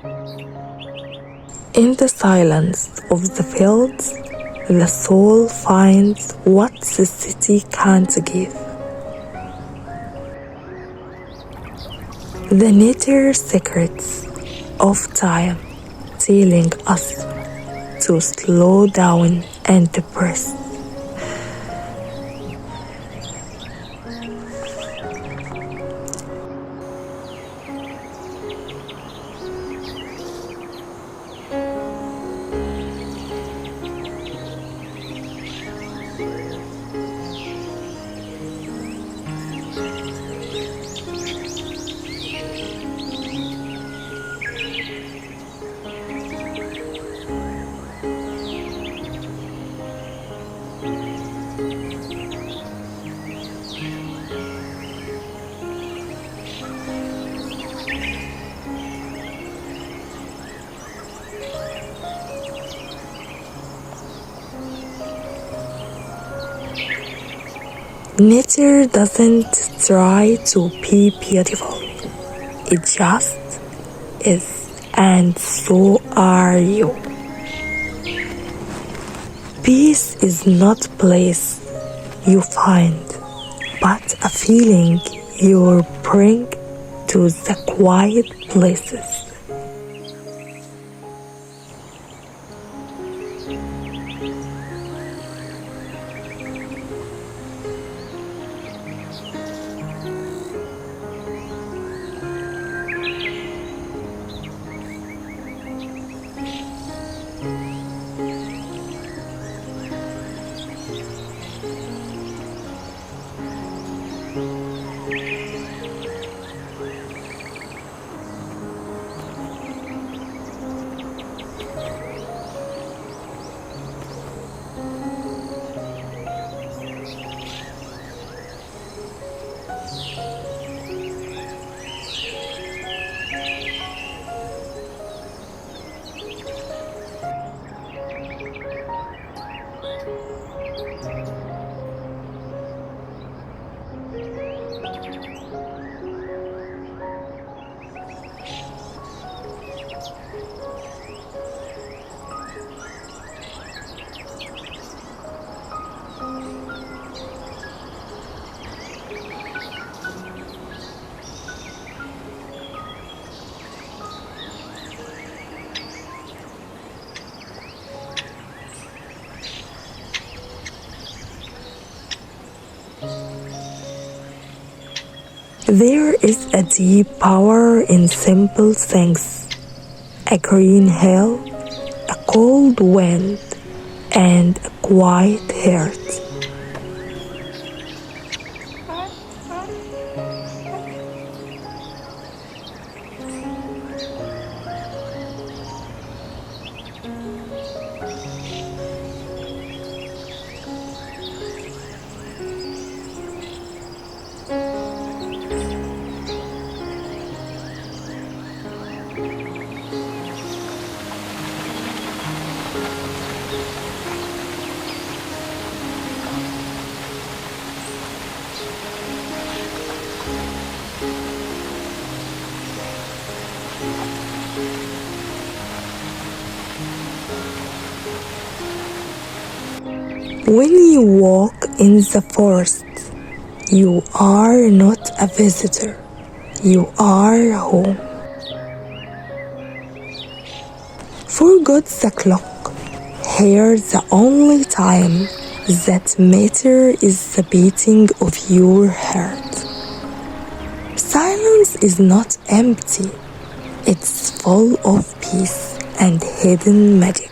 In the silence of the fields, the soul finds what the city can't give. The nature secrets of time telling us to slow down and breathe. Nature doesn't try to be beautiful. It just is, and so are you. Peace is not a place you find, but a feeling you bring to the quiet places. There is a deep power in simple things. A green hill, a cold wind, and a quiet heart. When you walk in the forest, you are not a visitor, you are home. Forget the clock. Here the only time that matters is the beating of your heart. Silence is not empty, it's full of peace and hidden magic.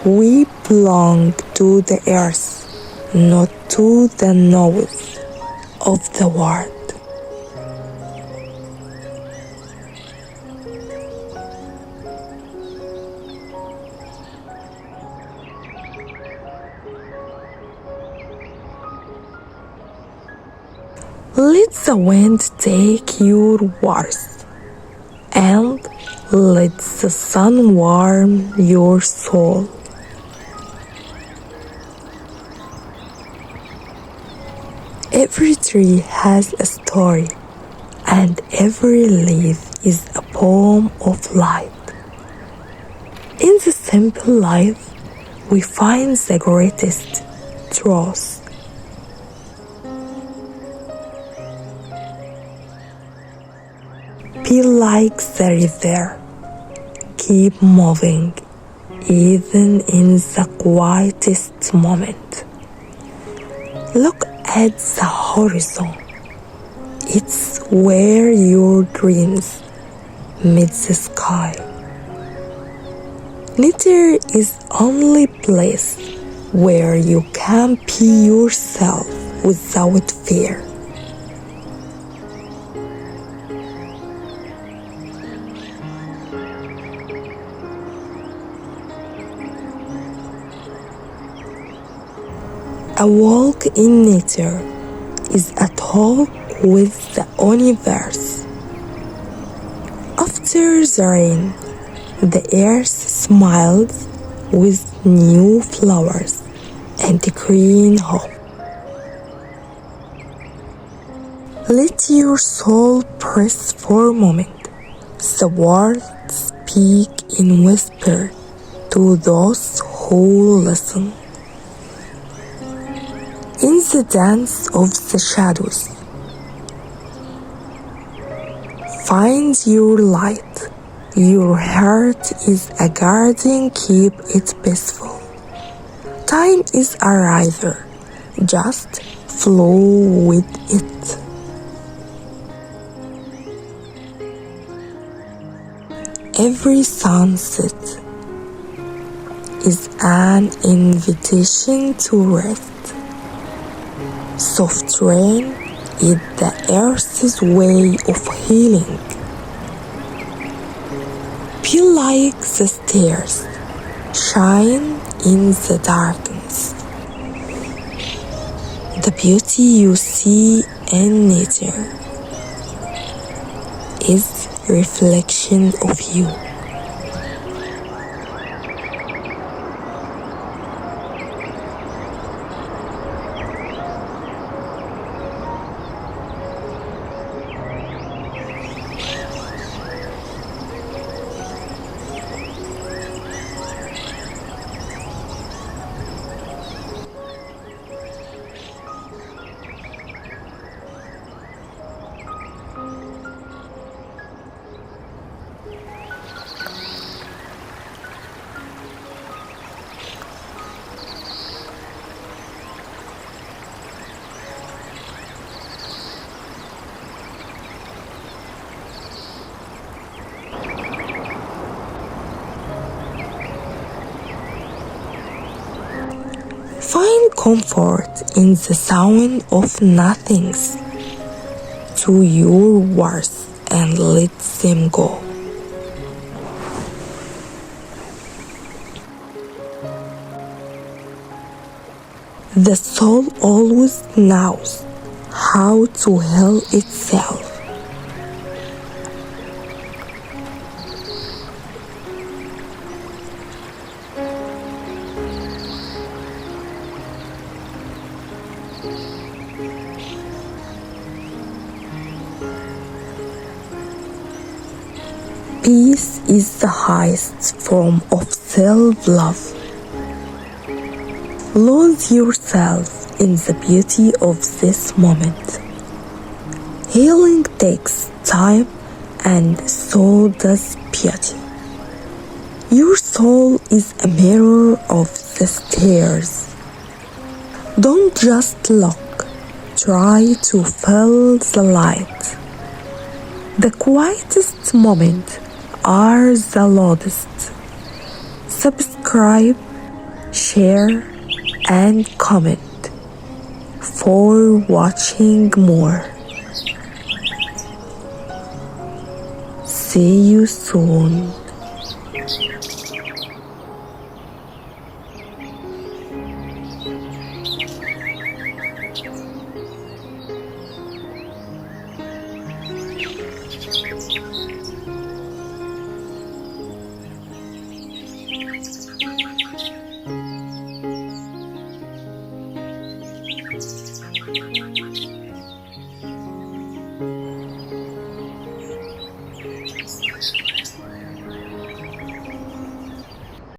We belong to the earth, not to the noise of the world. Let the wind take your words, and let the sun warm your soul. Every tree has a story, and every leaf is a poem of light. In the simple life, we find the greatest truth. Be like the river. Keep moving, even in the quietest moment. Look at the horizon. It's where your dreams meet the sky. Nature is only place where you can be yourself without fear. A walk in nature is a talk with the universe. After the rain, the earth smiles with new flowers and green hope. Let your soul press for a moment. The words speak in whisper to those who listen. In the dance of the shadows, find your light. Your heart is a garden, keep it peaceful. Time is a river, just flow with it. Every sunset is an invitation to rest. Soft rain is the earth's way of healing. Be like the stars, shine in the darkness. The beauty you see in nature is a reflection of you. Find comfort in the sound of nothings. To your words and let them go. The soul always knows how to heal itself. Peace is the highest form of self-love. Lose yourself in the beauty of this moment. Healing takes time, and so does beauty. Your soul is a mirror of the stars. Don't just look, try to feel the light. The quietest moments are the loudest. Subscribe share, and comment for watching more. See you soon.